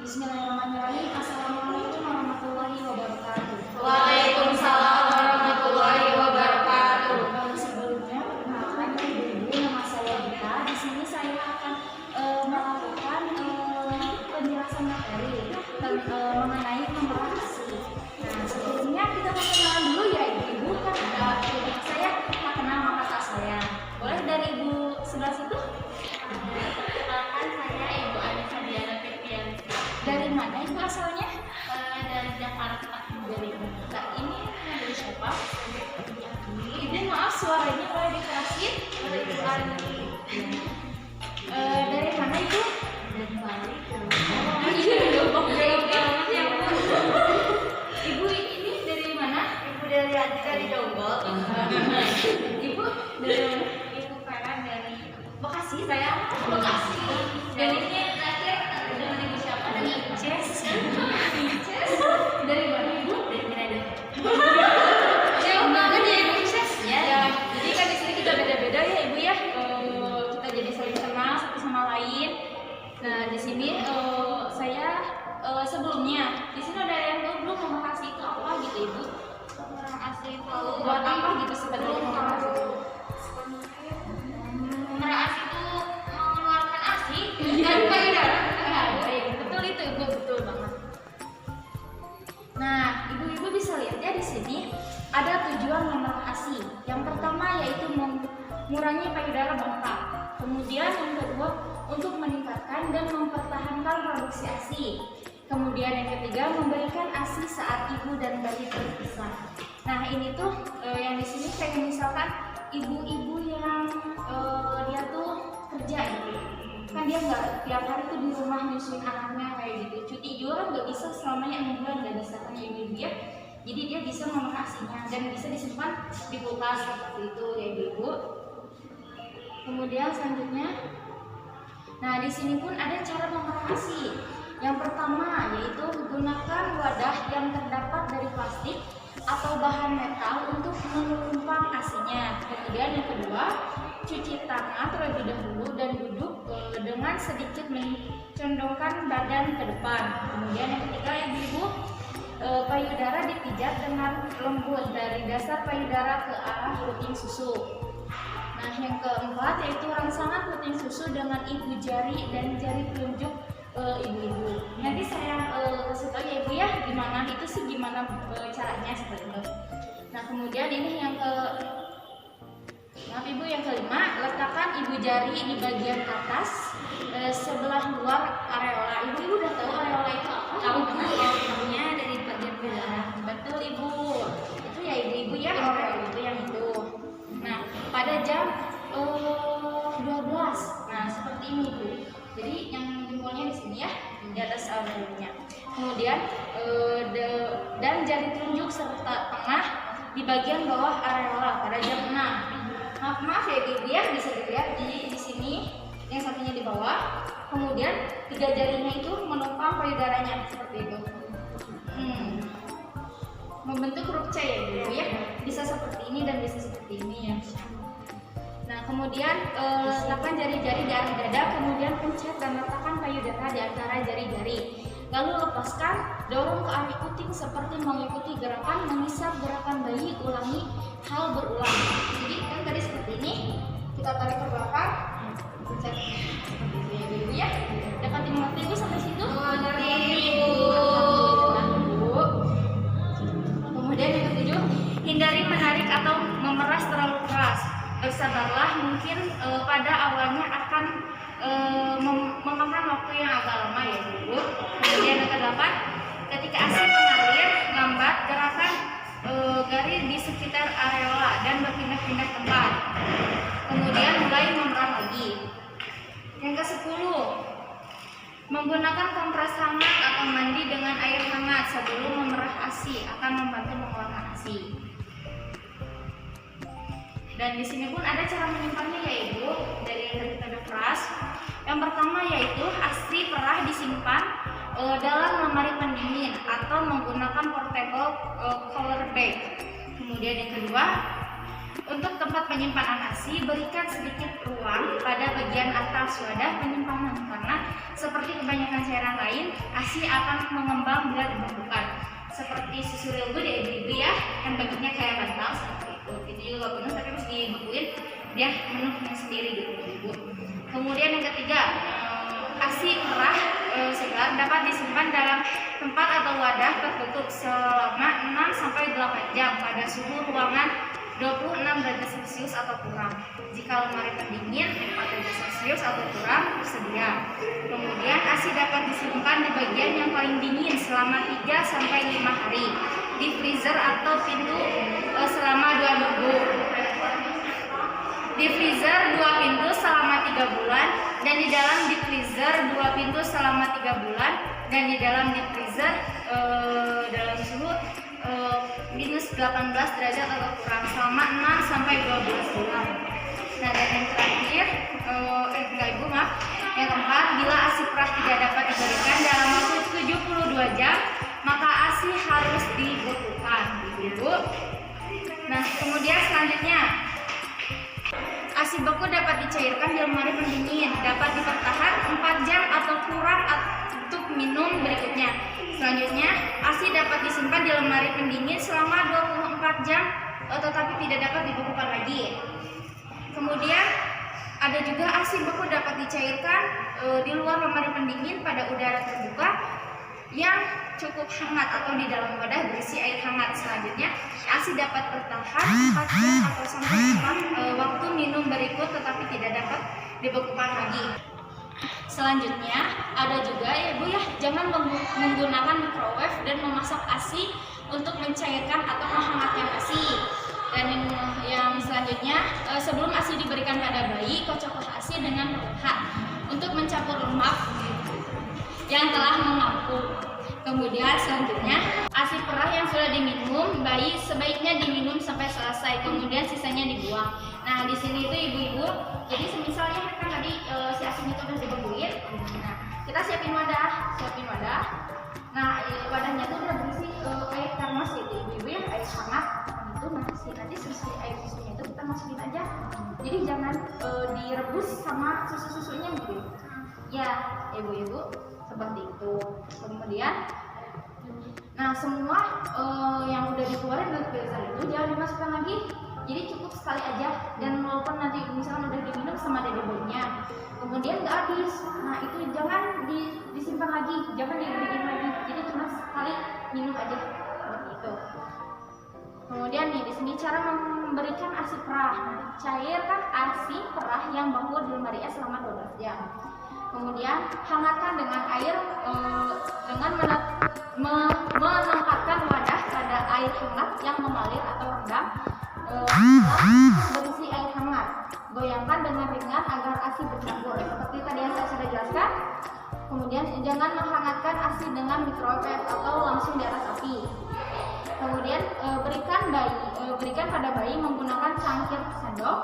Bismillahirrahmanirrahim. Assalamualaikum warahmatullahi wabarakatuh. Waalaikumsalam warahmatullahi wabarakatuh. Sebelumnya, perkenalkan ibu-ibu, nama saya Gita. Di sini saya akan melakukan penjelasan materi mengenai memerah ASI. Nah, sebelumnya kita perkenalan dulu ya ibu-ibu. Kan ada saya tak kenal maka tak saya. Boleh dari ibu sebelah situ? Perkenalkan saya Ibu Anissa Diana Firtianti Dari mana ibu asalnya? dari Jakarta. Dari Jakarta. Ini dari siapa? Ibu maaf suaranya boleh dikerasin? Dari mana ibu? Dari Bali. Ibu ini dari mana? Ibu dari Adi dari Jonggol. Ibu dari mana? Ibu Vera dari Bekasi saya. Bekasi. Dari Dari terakhir dengan Ibu siapa? Dari Ces. Dari mana ibu? Dari Manado. Jauh banget ya ibu Ces. Ya. Jadi kan di sini kita beda-beda ya ibu ya. Kita jadi saling kenal satu sama lain. Nah di sini saya sebelumnya di sini ada yang belum membahas itu apa gitu ibu? Orang asli Buat apa gitu sebenarnya membahas itu? Merah ASI itu mengeluarkan ASI Iya. dan payudara. Betul itu ibu, betul banget. Nah, ibu-ibu bisa lihat ya di sini ada tujuan memerah ASI. Yang pertama yaitu mengurangi payudara bengkak. Kemudian yang kedua untuk meningkatkan dan mempertahankan produksi ASI. Kemudian yang ketiga memberikan ASI saat ibu dan bayi terpisah. Nah, ini tuh yang di sini kayak misalkan ibu-ibu yang dia tuh kerja gitu. Kan dia nggak tiap hari tuh di rumah nyusuin anaknya kayak gitu, cuti juga kan nggak bisa selamanya 6 bulan, nggak bisa kan ya ibu ya. Jadi dia bisa memerah ASInya dan bisa disimpan di kulkas seperti itu ya ibu. Kemudian selanjutnya, nah di sini pun ada cara memerah ASI. Yang pertama yaitu menggunakan wadah yang terdapat dari plastik atau bahan metal untuk menumpang ASInya. Kemudian yang kedua, cuci tangan terlebih dahulu dan duduk dengan sedikit mencondongkan badan ke depan. Kemudian yang ketiga ibu-ibu, payudara dipijat dengan lembut dari dasar payudara ke arah puting susu. Nah yang keempat yaitu rangsangan puting susu dengan ibu jari dan jari telunjuk ibu-ibu. Nanti saya kasih tahu ya ibu ya gimana itu sih gimana caranya seperti itu. Nah kemudian ini yang maaf ibu yang kelima, letakkan ibu jari di bagian atas sebelah luar areola. Ibu udah tahu areola itu apa? Tahu namanya dari bagian payudara. Betul ibu. Itu ya ibu ya areola itu yang itu. Nah pada jam 12. Nah seperti ini ibu. Jadi yang jempolnya di sini ya di atas areolanya. Kemudian dan jari telunjuk serta tengah di bagian bawah areola pada jam 6. Maaf ya ibu ya, bisa dilihat di sini yang satunya di bawah, kemudian 3 jarinya itu menumpang payudaranya seperti itu. Membentuk huruf C ya ibu ya, bisa seperti ini dan bisa seperti ini ya. Nah kemudian letakkan jari-jari di arah dada, kemudian pencet dan letakkan payudara di antara jari-jari. Lalu lepaskan, dorong ke arah puting seperti mengikuti gerakan mengisap gerakan bayi, ulangi hal berulang. Jadi kan tadi seperti ini, kita tarik ke belakang, pencet seperti itu ya ibu ya. Dapat dimengerti ibu sampai situ? Mengerti, Ibu. Kemudian yang ketujuh, hindari menarik atau memeras terlalu keras. Bersabarlah, mungkin pada awalnya akan memakan waktu yang agak lama ya ibu. Kemudian yang kedelapan, ketika ASI mengalir lambat, gerakan garis di sekitar areola dan berpindah-pindah tempat. Kemudian mulai memerah lagi. Yang ke-10, menggunakan kompres hangat atau mandi dengan air hangat sebelum memerah ASI akan membantu mengeluarkan ASI. Dan di sini pun ada cara menyimpannya ya ibu, dari yang tadi kita udah keras. Yang pertama yaitu ASI perah disimpan dalam lemari pendingin atau menggunakan portable cooler bag. Kemudian yang kedua, Untuk tempat penyimpanan ASI, berikan sedikit ruang pada bagian atas wadah penyimpanan karena seperti kebanyakan cairan lain, ASI akan mengembang bila dibekukan. Seperti susu legu di ibu ya, kan bentuknya kayak bantal seperti itu. Itu juga penuh tapi harus dibekuin, dia penuhnya sendiri gitu ibu. Kemudian yang ketiga, ASI perah segar dapat disimpan dalam tempat atau wadah tertutup selama 6-8 jam pada suhu ruangan 26 derajat Celcius atau kurang. Jika lemari pendingin 4 derajat Celcius atau kurang tersedia. Kemudian ASI dapat disimpan di bagian yang paling dingin selama 3-5 hari. Di freezer atau pintu selama 2 minggu. Di freezer 2 pintu selama 3 bulan dan di dalam deep freezer 2 pintu selama 3 bulan dan di dalam deep freezer dalam suhu minus 18 derajat atau kurang selama 6-12 bulan. Nah, dan yang terakhir, enggak ibu maaf, yang keempat, bila ASI perah tidak dapat diberikan dalam waktu 72 jam, maka ASI harus dibekukan, ibu. Nah, kemudian selanjutnya, ASI beku dapat dicairkan di lemari pendingin, dapat dipertahan 4 jam atau kurang untuk minum berikutnya. Selanjutnya, ASI dapat disimpan di lemari pendingin selama 24 jam tetapi tidak dapat dibekukan lagi. Kemudian ada juga ASI beku dapat dicairkan di luar lemari pendingin pada udara terbuka yang cukup hangat atau di dalam wadah berisi air hangat. Selanjutnya, ASI dapat bertahan 4 jam atau sampai 4 waktu minum berikut tetapi tidak dapat dibekukan lagi. Selanjutnya ada juga ya Bu ya, jangan menggunakan microwave dan memasak ASI untuk mencairkan atau menghangatkan ASI. Dan yang selanjutnya, sebelum ASI diberikan pada bayi, kocoklah ASI dengan lemak untuk mencampur lemak yang telah mengapung. Kemudian selanjutnya, ASI perah yang sudah diminum bayi sebaiknya diminum sampai selesai, kemudian sisanya dibuang. Nah, di sini itu ibu-ibu, jadi semisalnya kan tadi si ASI itu udah dibekuin. Nah, kita siapin wadah. Nah, wadahnya itu udah berisi air termos gitu ibu-ibu ya, air hangat. Itu nanti sisi air susunya itu kita masukin aja. Jadi jangan direbus sama susu-susunya gitu. Ya, ibu-ibu seperti itu. Kemudian, nah semua yang udah dikeluarin dari freezer itu jangan dimasukkan lagi. Jadi cukup sekali aja. Dan walaupun nanti misalkan udah diminum sama dede bayinya, kemudian nggak habis. Nah itu jangan disimpan lagi, jangan dibikin lagi. Jadi cuma sekali minum aja seperti itu. Kemudian nih di sini cara memberikan ASI perah. Cairkan ASI perah yang beku di lemari es selama 12 jam. Kemudian hangatkan dengan air dengan menempatkan wadah pada air hangat yang mengalir atau rendam berisi air hangat. Goyangkan dengan ringan agar ASI bercampur. Seperti tadi yang saya sudah jelaskan. Kemudian jangan menghangatkan ASI dengan microwave atau langsung di atas api. Kemudian berikan pada bayi menggunakan cangkir sendok,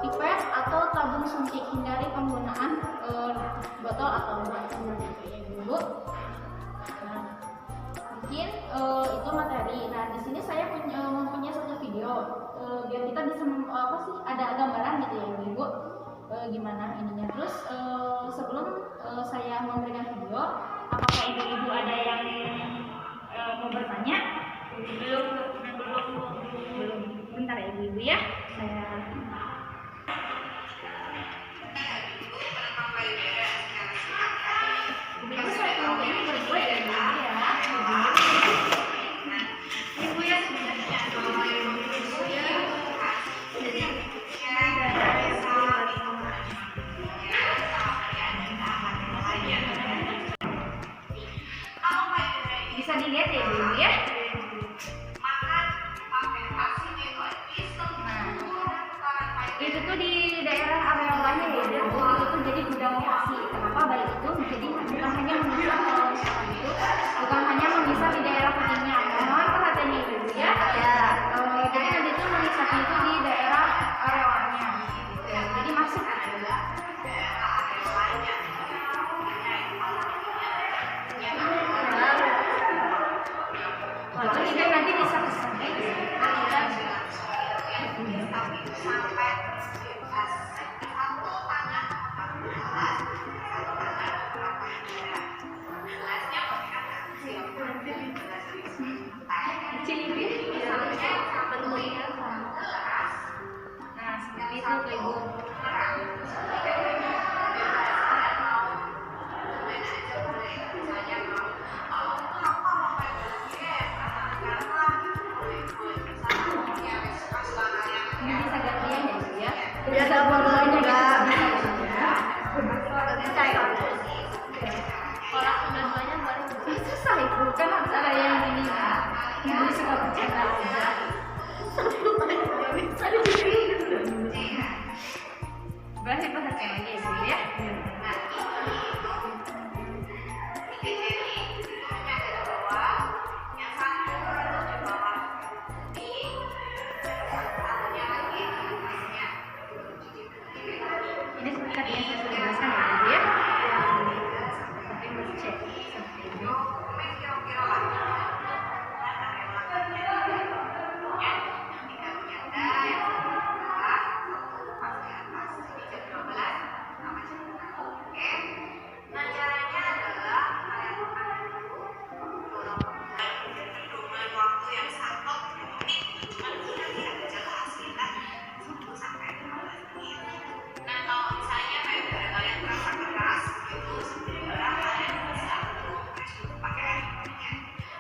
pipet atau tabung suntik. Hindari penggunaan botol atau gelas ibu. Nah, mungkin itu materi. Nah di sini saya mempunyai satu video biar kita bisa ada gambaran gitu ya ibu. Gimana ininya. Terus sebelum saya memberikan video, apakah ibu-ibu ada yang mau bertanya? Belum. Bentar ya ibu-ibu ya. Saya kalau ini berdua ya ibu ya. Ibu ya bisa dilihat ya ibu ya. Itu tuh di daerah area lainnya ya ibu, itu tuh jadi gudang ASI. Kenapa bayi itu jadi bukan hanya mengisap kalau misalkan itu, bukan hanya mengisap di daerah pentingnya. Mohon perhatiannya ibu ya. Jadi nanti itu mengisapnya itu di daerah arealnya. Jadi masuk. ya Bu ya. Ini seperti tadi yang saya sudah jelaskan ya Bu ya. Sampai bercek seperti ini.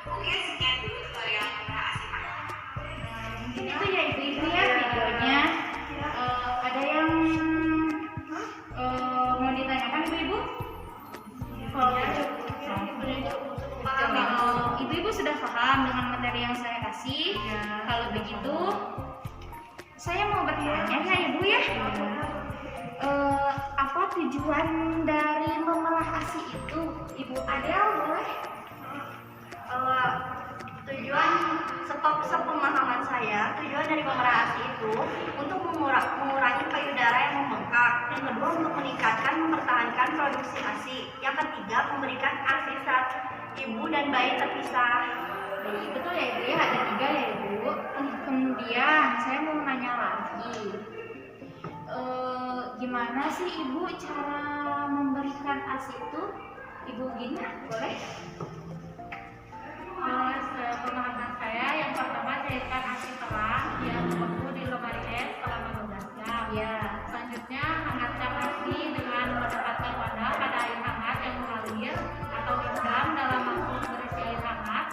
Mungkin itu ya ibu-ibu ya videonya. Ada yang mau ditanyakan ibu-ibu? Kalau ibu-ibu sudah paham dengan materi yang saya kasih, kalau begitu saya mau bertanya ya ibu ya. Apa tujuan dari memerah ASI itu? Ibu Adel boleh? Tujuan sepemahaman saya, tujuan dari pemerah ASI itu untuk mengurangi payudara yang membengkak. Yang kedua, untuk meningkatkan mempertahankan produksi ASI. Yang ketiga, memberikan ASI saat ibu dan bayi terpisah. Baik, betul ya ibu ya, ada 3 ya ibu. Kemudian saya mau nanya lagi, gimana sih ibu cara memberikan ASI itu? Ibu Gina boleh? Pemahaman saya, yang pertama cairkan ASI terang yang beku di lemari es selama 12 jam. Ya. Selanjutnya hangatkan ASI dengan mendekatkan wadah pada air hangat yang mengalir atau rendam dalam mangkuk berisi air hangat,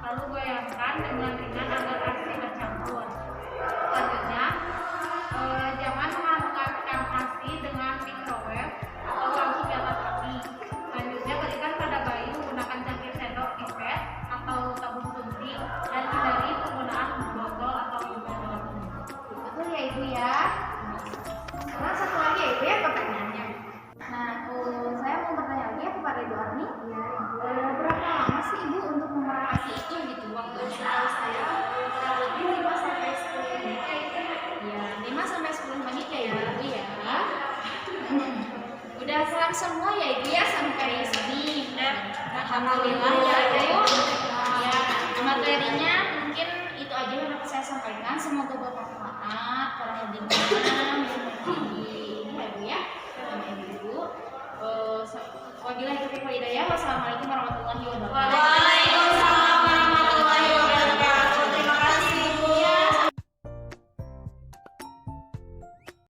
lalu goyangkan dengan ringan agar ASI bercampur. Selanjutnya, jangan menghangatkan ASI dengan microwave atau langsung di atas api. Selanjutnya berikan pada bayi menggunakan cangkir sendok pipet atau tabung suntik dan hindari penggunaan botol atau botol. Betul ya ibu ya. Sekarang satu lagi ya ibu ya pertanyaannya. Nah, saya mau bertanya lagi ya kepada Ibu Arni. Berapa lama sih ibu untuk memerah ASI itu gitu? Waktu setahu saya kurang lebih 5 sampai 10 menit ya ibu. Ya, 5 sampai 10 menit ya ibu ya. Udah paham semua ya ibu ya sampai sini. Alhamdulillah ya ibu. Ya, materinya mungkin itu aja yang dapat saya sampaikan. Semoga bermanfaat. Kurang lebihnya